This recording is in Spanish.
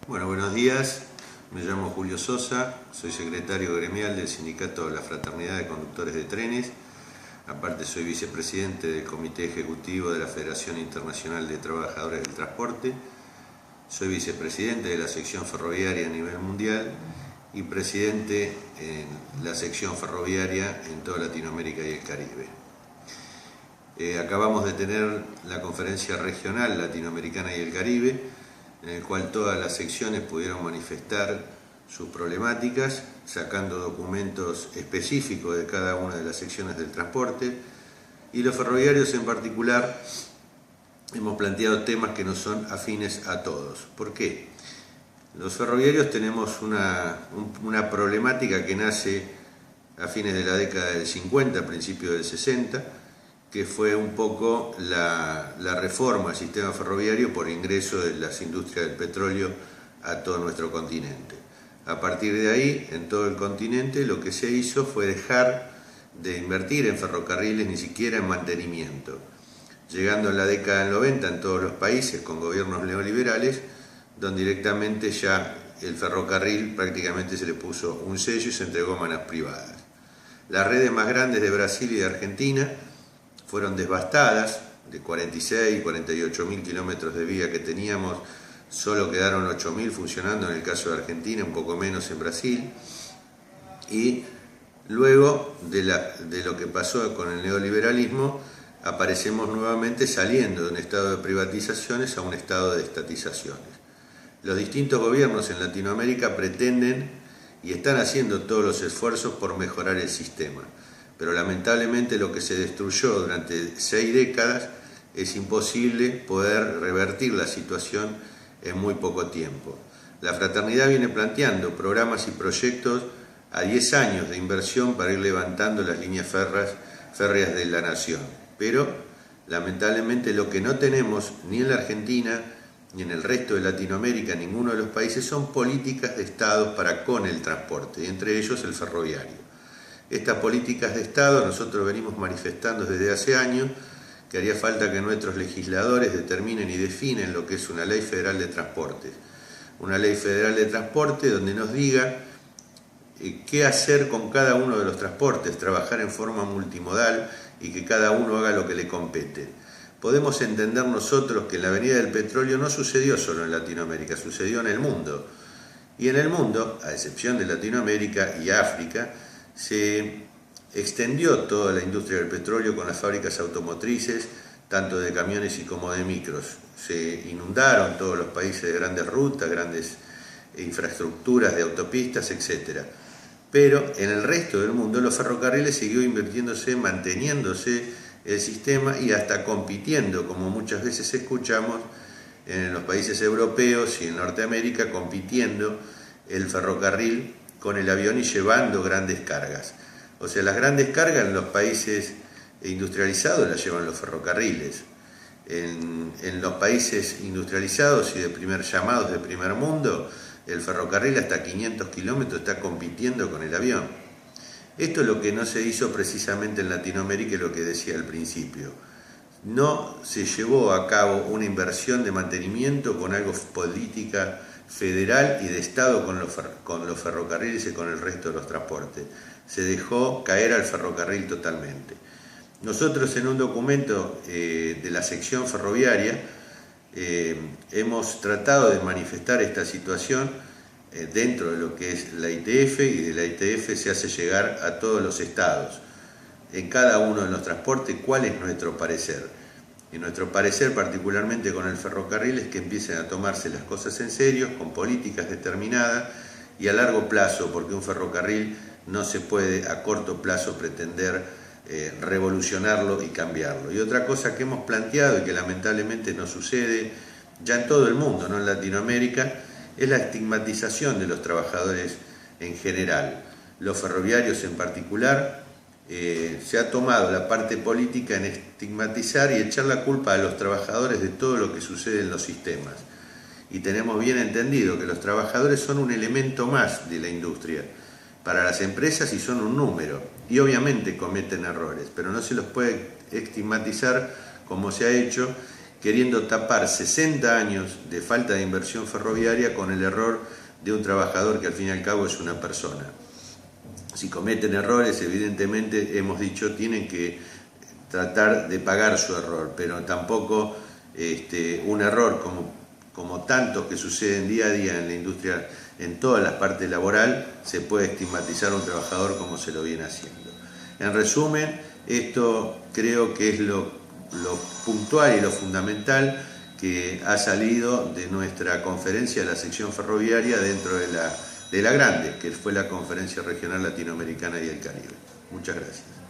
Bueno, buenos días. Me llamo Julio Sosa, soy secretario gremial del Sindicato de la Fraternidad de Conductores de Trenes. Aparte soy vicepresidente del Comité Ejecutivo de la Federación Internacional de Trabajadores del Transporte. Soy vicepresidente de la sección ferroviaria a nivel mundial y presidente en la sección ferroviaria en toda Latinoamérica y el Caribe. Acabamos de tener la conferencia regional latinoamericana y el Caribe, en el cual todas las secciones pudieron manifestar sus problemáticas, sacando documentos específicos de cada una de las secciones del transporte, y los ferroviarios en particular hemos planteado temas que nos son afines a todos. ¿Por qué? Los ferroviarios tenemos una problemática que nace a fines de la década del 50, principios del 60, que fue un poco la reforma al sistema ferroviario por ingreso de las industrias del petróleo a todo nuestro continente. A partir de ahí, en todo el continente, lo que se hizo fue dejar de invertir en ferrocarriles, ni siquiera en mantenimiento. Llegando a la década del 90 en todos los países con gobiernos neoliberales, donde directamente ya el ferrocarril prácticamente se le puso un sello y se entregó a manos privadas. Las redes más grandes de Brasil y de Argentina fueron devastadas. De 46 y 48 mil kilómetros de vía que teníamos, solo quedaron 8.000 funcionando en el caso de Argentina, un poco menos en Brasil. Y luego de lo que pasó con el neoliberalismo, aparecemos nuevamente saliendo de un estado de privatizaciones a un estado de estatizaciones. Los distintos gobiernos en Latinoamérica pretenden y están haciendo todos los esfuerzos por mejorar el sistema, pero lamentablemente lo que se destruyó durante 6 décadas es imposible poder revertir la situación en muy poco tiempo. La fraternidad viene planteando programas y proyectos a 10 años de inversión para ir levantando las líneas férreas de la nación, pero lamentablemente lo que no tenemos ni en la Argentina ni en el resto de Latinoamérica, en ninguno de los países, son políticas de Estado para con el transporte, y entre ellos el ferroviario. Estas políticas de Estado nosotros venimos manifestando desde hace años que haría falta que nuestros legisladores determinen y definen lo que es una ley federal de transportes. Una ley federal de transporte donde nos diga qué hacer con cada uno de los transportes, trabajar en forma multimodal y que cada uno haga lo que le compete. Podemos entender nosotros que en la Avenida del Petróleo no sucedió solo en Latinoamérica, sucedió en el mundo. Y en el mundo, a excepción de Latinoamérica y África, se extendió toda la industria del petróleo con las fábricas automotrices, tanto de camiones y como de micros. Se inundaron todos los países de grandes rutas, grandes infraestructuras de autopistas, etc. Pero en el resto del mundo los ferrocarriles siguió invirtiéndose, manteniéndose el sistema y hasta compitiendo, como muchas veces escuchamos en los países europeos y en Norteamérica, compitiendo el ferrocarril con el avión y llevando grandes cargas. O sea, las grandes cargas en los países industrializados las llevan los ferrocarriles. En los países industrializados y llamados de primer mundo, el ferrocarril hasta 500 kilómetros está compitiendo con el avión. Esto es lo que no se hizo precisamente en Latinoamérica, y lo que decía al principio. No se llevó a cabo una inversión de mantenimiento con algo política federal y de Estado con los ferrocarriles y con el resto de los transportes. Se dejó caer al ferrocarril totalmente. Nosotros en un documento de la sección ferroviaria hemos tratado de manifestar esta situación dentro de lo que es la ITF, y de la ITF se hace llegar a todos los estados, en cada uno de los transportes, cuál es nuestro parecer. Y nuestro parecer, particularmente con el ferrocarril, es que empiecen a tomarse las cosas en serio, con políticas determinadas y a largo plazo, porque un ferrocarril no se puede a corto plazo pretender revolucionarlo y cambiarlo. Y otra cosa que hemos planteado y que lamentablemente no sucede ya en todo el mundo, no en Latinoamérica, es la estigmatización de los trabajadores en general. Los ferroviarios en particular, se ha tomado la parte política en estigmatizar y echar la culpa a los trabajadores de todo lo que sucede en los sistemas. Y tenemos bien entendido que los trabajadores son un elemento más de la industria para las empresas y son un número. Y obviamente cometen errores, pero no se los puede estigmatizar como se ha hecho, queriendo tapar 60 años de falta de inversión ferroviaria con el error de un trabajador que al fin y al cabo es una persona. Si cometen errores, evidentemente, hemos dicho, tienen que tratar de pagar su error, pero tampoco un error como tantos que suceden día a día en la industria, en todas las partes laboral, se puede estigmatizar a un trabajador como se lo viene haciendo. En resumen, esto creo que es lo puntual y lo fundamental que ha salido de nuestra conferencia de la sección ferroviaria dentro de la grande, que fue la Conferencia Regional Latinoamericana y el Caribe. Muchas gracias.